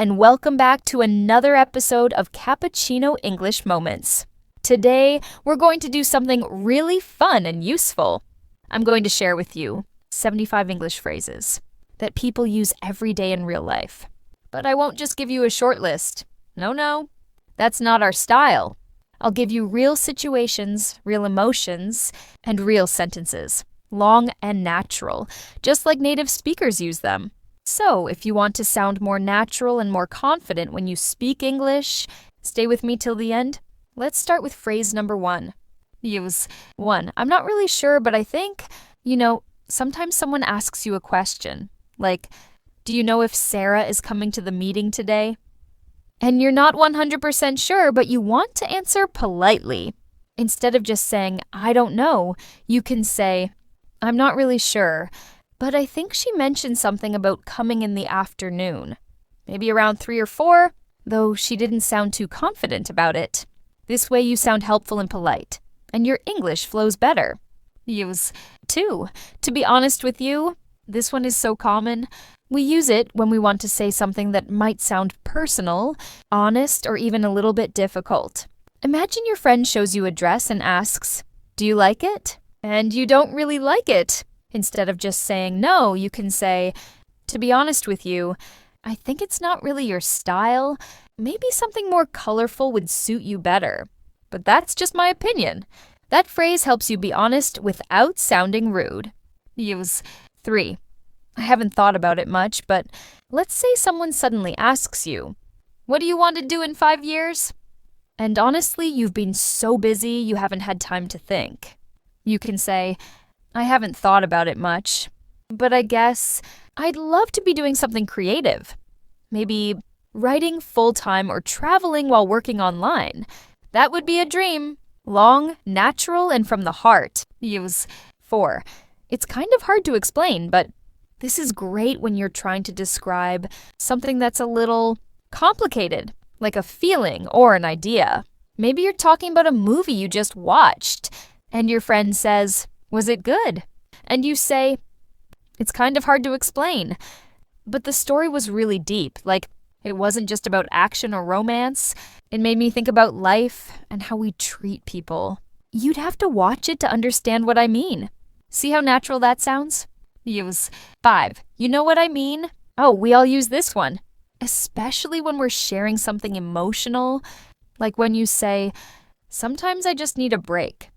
and welcome back to another episode of Cappuccino English Moments. Today, we're going to do something really fun and useful. I'm going to share with you 75 English phrases that people use every day in real life. But I won't just give you a short list. No, that's not our style. I'll give you real situations, real emotions, and real sentences, long and natural, just like native speakers use them. So, if you want to sound more natural and more confident when you speak English, stay with me till the end. Let's start with phrase number 1. Use 1. I'm not really sure, but I think, sometimes someone asks you a question, like, do you know if Sarah is coming to the meeting today? And you're not 100% sure, but you want to answer politely. Instead of just saying, I don't know, you can say, I'm not really sure, but I think she mentioned something about coming in the afternoon. Maybe around 3 or 4, though she didn't sound too confident about it. This way you sound helpful and polite, and your English flows better. Use 2. To be honest with you, this one is so common. We use it when we want to say something that might sound personal, honest, or even a little bit difficult. Imagine your friend shows you a dress and asks, do you like it? And you don't really like it. Instead of just saying no, you can say, to be honest with you, I think it's not really your style. Maybe something more colorful would suit you better. But that's just my opinion. That phrase helps you be honest without sounding rude. Use 3. I haven't thought about it much, but let's say someone suddenly asks you, what do you want to do in 5 years? And honestly, you've been so busy you haven't had time to think. You can say, I haven't thought about it much, but I guess I'd love to be doing something creative. Maybe writing full-time or traveling while working online. That would be a dream. Long, natural, and from the heart. Use 4. It's kind of hard to explain, but this is great when you're trying to describe something that's a little complicated, like a feeling or an idea. Maybe you're talking about a movie you just watched, and your friend says, was it good? And you say, it's kind of hard to explain, but the story was really deep, like it wasn't just about action or romance. It made me think about life and how we treat people. You'd have to watch it to understand what I mean. See how natural that sounds? Use 5. You know what I mean? Oh, we all use this one. Especially when we're sharing something emotional, like when you say, sometimes I just need a break.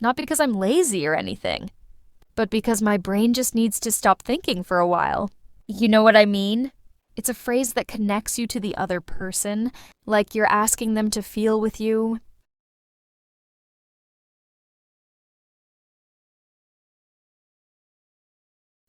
Not because I'm lazy or anything, but because my brain just needs to stop thinking for a while. You know what I mean? It's a phrase that connects you to the other person, like you're asking them to feel with you.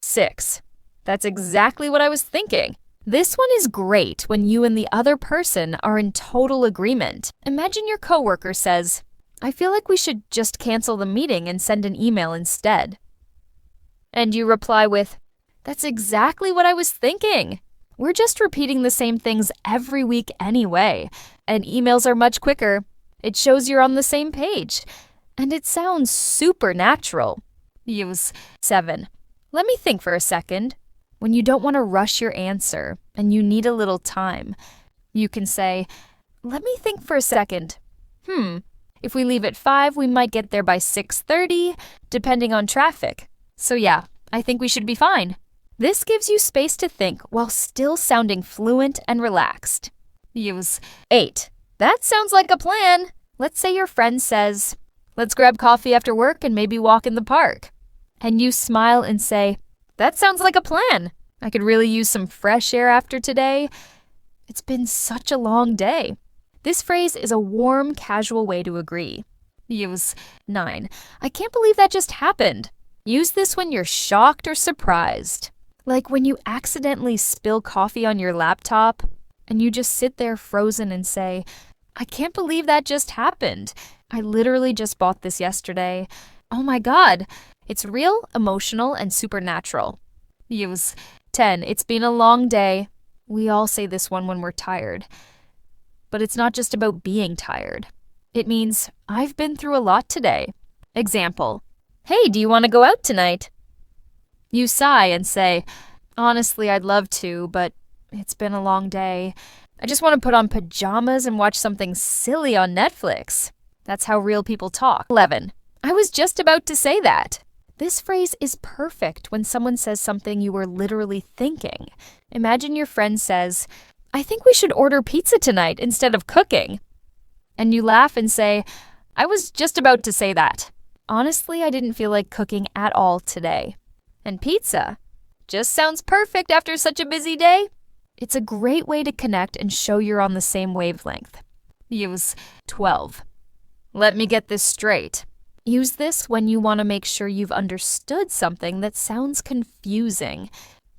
Six. That's exactly what I was thinking. This one is great when you and the other person are in total agreement. Imagine your coworker says, I feel like we should just cancel the meeting and send an email instead. And you reply with, that's exactly what I was thinking. We're just repeating the same things every week anyway, and emails are much quicker. It shows you're on the same page, and it sounds super natural. Use 7. Let me think for a second. When you don't want to rush your answer and you need a little time, you can say, let me think for a second. If we leave at 5, we might get there by 6:30, depending on traffic. So yeah, I think we should be fine. This gives you space to think while still sounding fluent and relaxed. Use 8. That sounds like a plan. Let's say your friend says, let's grab coffee after work and maybe walk in the park. And you smile and say, that sounds like a plan. I could really use some fresh air after today. It's been such a long day. This phrase is a warm, casual way to agree. Use 9. I can't believe that just happened. Use this when you're shocked or surprised. Like when you accidentally spill coffee on your laptop and you just sit there frozen and say, I can't believe that just happened. I literally just bought this yesterday. Oh my God. It's real, emotional, and supernatural. Use 10. It's been a long day. We all say this one when we're tired. But it's not just about being tired. It means, I've been through a lot today. Example, hey, do you want to go out tonight? You sigh and say, honestly, I'd love to, but It's been a long day. I just want to put on pajamas and watch something silly on Netflix. That's how real people talk. 11. I was just about to say that. This phrase is perfect when someone says something you were literally thinking. Imagine your friend says, I think we should order pizza tonight instead of cooking. And you laugh and say, I was just about to say that. Honestly, I didn't feel like cooking at all today. And pizza just sounds perfect after such a busy day. It's a great way to connect and show you're on the same wavelength. Use 12. Let me get this straight. Use this when you want to make sure you've understood something that sounds confusing.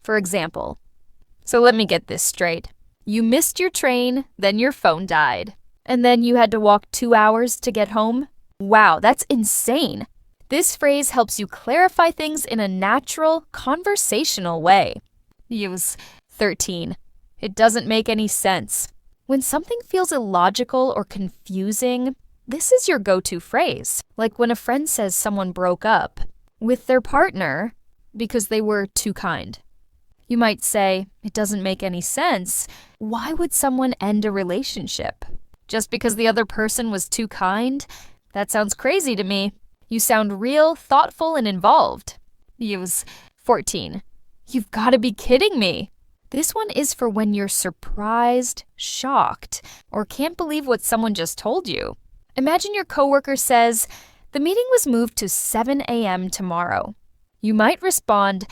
For example, so let me get this straight. You missed your train, then your phone died. And then you had to walk 2 hours to get home? Wow, that's insane. This phrase helps you clarify things in a natural, conversational way. Use 13. It doesn't make any sense. When something feels illogical or confusing, this is your go-to phrase. Like when a friend says someone broke up with their partner because they were too kind. You might say, it doesn't make any sense. Why would someone end a relationship? Just because the other person was too kind? That sounds crazy to me. You sound real, thoughtful, and involved. Use 14. You've got to be kidding me. This one is for when you're surprised, shocked, or can't believe what someone just told you. Imagine your coworker says, the meeting was moved to 7 a.m. tomorrow. You might respond,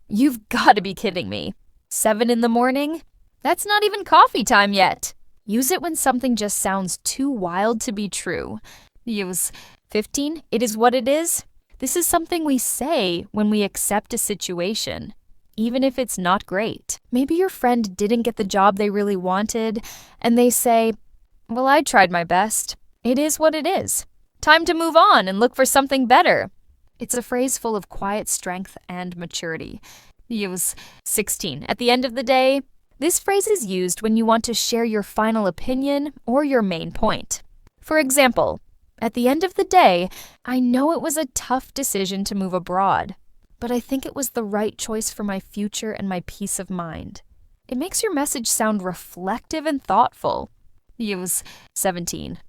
you've got to be kidding me. 7 in the morning? That's not even coffee time yet. Use it when something just sounds too wild to be true. Use 15. It is what it is. This is something we say when we accept a situation, even if it's not great. Maybe your friend didn't get the job they really wanted, and they say, well, I tried my best. It is what it is. Time to move on and look for something better. It's a phrase full of quiet strength and maturity. Use 16. At the end of the day, this phrase is used when you want to share your final opinion or your main point. For example, at the end of the day, I know it was a tough decision to move abroad, but I think it was the right choice for my future and my peace of mind. It makes your message sound reflective and thoughtful. Use 17.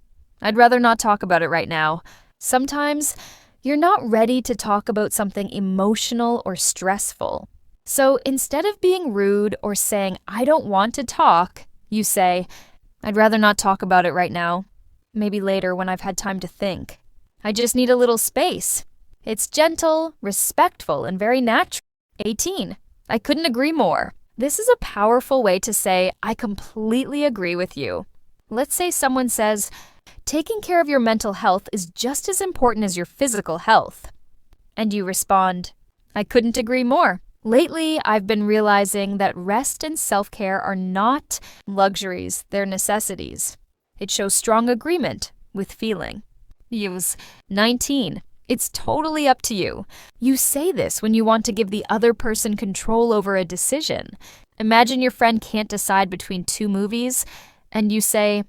I'd rather not talk about it right now. Sometimes you're not ready to talk about something emotional or stressful. So instead of being rude or saying, I don't want to talk, you say, I'd rather not talk about it right now. Maybe later when I've had time to think. I just need a little space. It's gentle, respectful, and very natural. 18. I couldn't agree more. This is a powerful way to say, I completely agree with you. Let's say someone says, taking care of your mental health is just as important as your physical health. And you respond, I couldn't agree more. Lately, I've been realizing that rest and self-care are not luxuries, they're necessities. It shows strong agreement with feeling. Use 19. It's totally up to you. You say this when you want to give the other person control over a decision. Imagine your friend can't decide between 2 movies, and you say,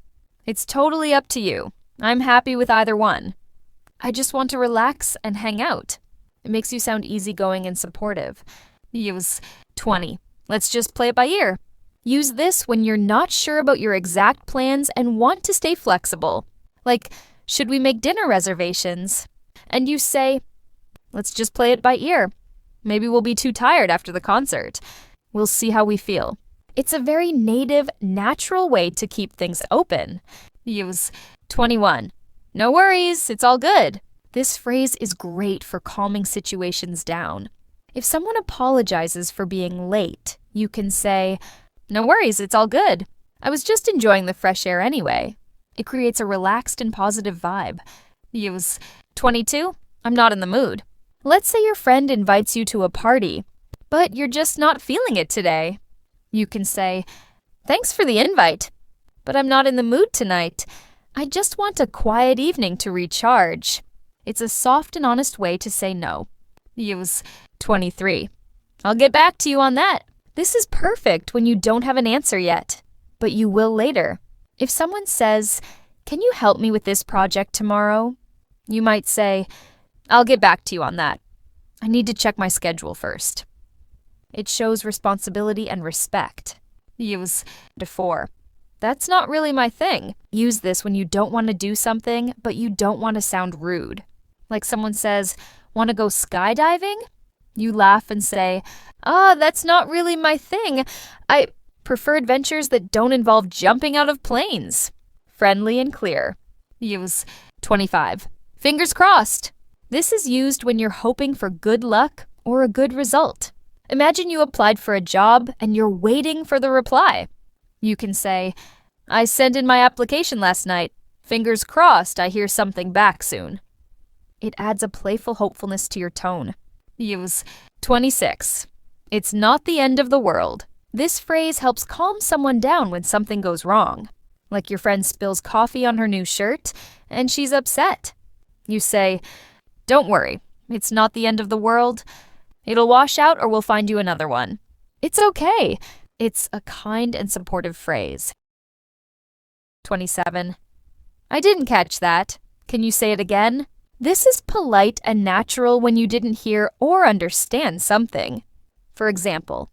it's totally up to you. I'm happy with either one. I just want to relax and hang out. It makes you sound easygoing and supportive. Use 20. Let's just play it by ear. Use this when you're not sure about your exact plans and want to stay flexible. Like, should we make dinner reservations? And you say, let's just play it by ear. Maybe we'll be too tired after the concert. We'll see how we feel. It's a very native, natural way to keep things open. Use 21. No worries, it's all good. This phrase is great for calming situations down. If someone apologizes for being late, you can say, no worries, it's all good. I was just enjoying the fresh air anyway. It creates a relaxed and positive vibe. Use 22. I'm not in the mood. Let's say your friend invites you to a party, but you're just not feeling it today. You can say, thanks for the invite, but I'm not in the mood tonight. I just want a quiet evening to recharge. It's a soft and honest way to say no. Use 23. I'll get back to you on that. This is perfect when you don't have an answer yet, but you will later. If someone says, can you help me with this project tomorrow? You might say, I'll get back to you on that. I need to check my schedule first. It shows responsibility and respect. Use to 4. That's not really my thing. Use this when you don't want to do something, but you don't want to sound rude. Like someone says, "Want to go skydiving?" You laugh and say, that's not really my thing. I prefer adventures that don't involve jumping out of planes." Friendly and clear. Use 25. Fingers crossed. This is used when you're hoping for good luck or a good result. Imagine you applied for a job and you're waiting for the reply. You can say, "I sent in my application last night. Fingers crossed I hear something back soon." It adds a playful hopefulness to your tone. Use 26. It's not the end of the world. This phrase helps calm someone down when something goes wrong. Like your friend spills coffee on her new shirt and she's upset. You say, "Don't worry, it's not the end of the world. It'll wash out or we'll find you another one." It's okay. It's a kind and supportive phrase. 27. "I didn't catch that. Can you say it again?" This is polite and natural when you didn't hear or understand something. For example,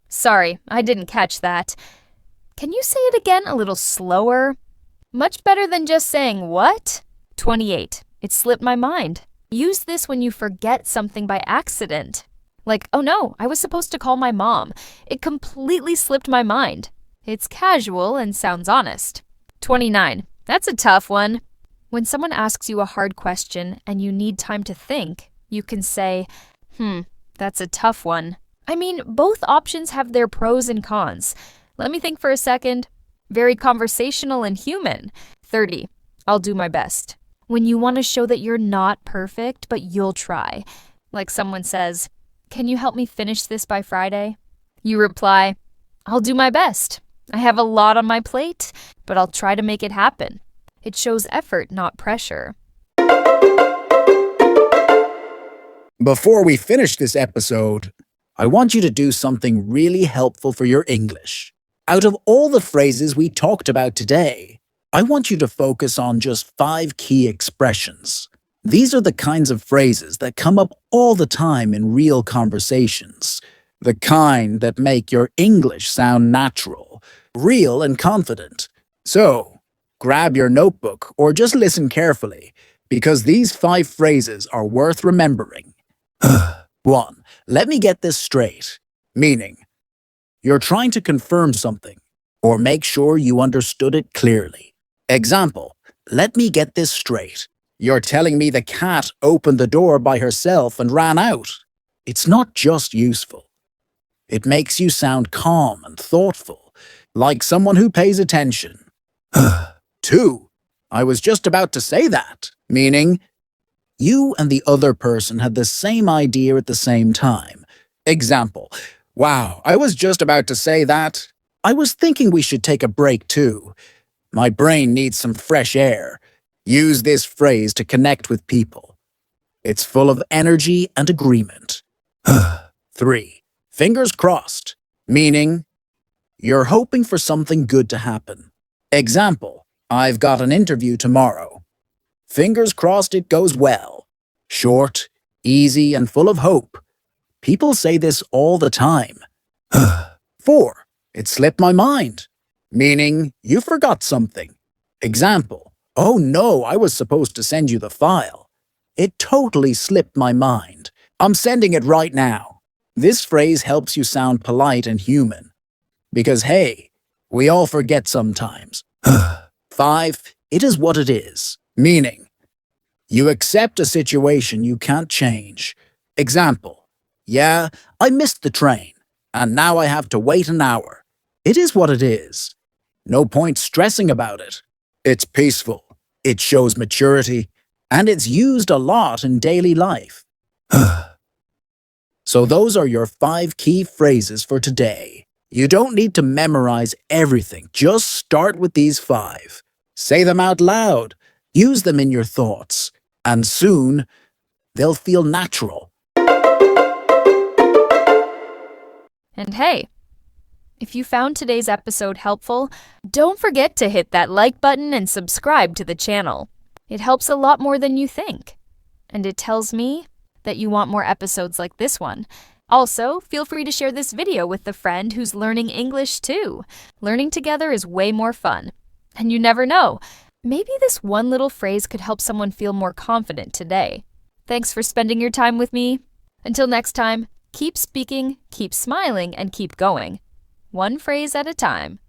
"Sorry, I didn't catch that. Can you say it again a little slower?" Much better than just saying, "What?" 28. It slipped my mind. Use this when you forget something by accident. Like, "Oh no, I was supposed to call my mom. It completely slipped my mind." It's casual and sounds honest. 29. That's a tough one. When someone asks you a hard question and you need time to think, you can say, that's a tough one. I mean, both options have their pros and cons. Let me think for a second. Very conversational and human. 30. I'll do my best. When you want to show that you're not perfect, but you'll try. Like someone says, "Can you help me finish this by Friday?" You reply, "I'll do my best. I have a lot on my plate, but I'll try to make it happen." It shows effort, not pressure. Before we finish this episode, I want you to do something really helpful for your English. Out of all the phrases we talked about today, I want you to focus on just 5 key expressions. These are the kinds of phrases that come up all the time in real conversations, the kind that make your English sound natural, real and confident. So, grab your notebook or just listen carefully, because these 5 phrases are worth remembering. 1. Let me get this straight. Meaning, you're trying to confirm something or make sure you understood it clearly. Example, let me get this straight. You're telling me the cat opened the door by herself and ran out. It's not just useful. It makes you sound calm and thoughtful, like someone who pays attention. 2. I was just about to say that, meaning you and the other person had the same idea at the same time. Example, wow, I was just about to say that. I was thinking we should take a break too. My brain needs some fresh air. Use this phrase to connect with people. It's full of energy and agreement. 3. Fingers crossed, meaning you're hoping for something good to happen. Example, I've got an interview tomorrow. Fingers crossed it goes well. Short, easy, and full of hope. People say this all the time. 4. It slipped my mind, meaning you forgot something. Example, oh no, I was supposed to send you the file. It totally slipped my mind. I'm sending it right now. This phrase helps you sound polite and human. Because hey, we all forget sometimes. 5. It is what it is, meaning you accept a situation you can't change. Example, yeah, I missed the train, and now I have to wait an hour. It is what it is. No point stressing about it. It's peaceful, it shows maturity, and it's used a lot in daily life. So those are your 5 key phrases for today. You don't need to memorize everything, just start with these 5. Say them out loud, use them in your thoughts, and soon they'll feel natural. And hey, if you found today's episode helpful, don't forget to hit that like button and subscribe to the channel. It helps a lot more than you think. And it tells me that you want more episodes like this one. Also, feel free to share this video with a friend who's learning English too. Learning together is way more fun. And you never know, maybe this one little phrase could help someone feel more confident today. Thanks for spending your time with me. Until next time, keep speaking, keep smiling, and keep going. One phrase at a time.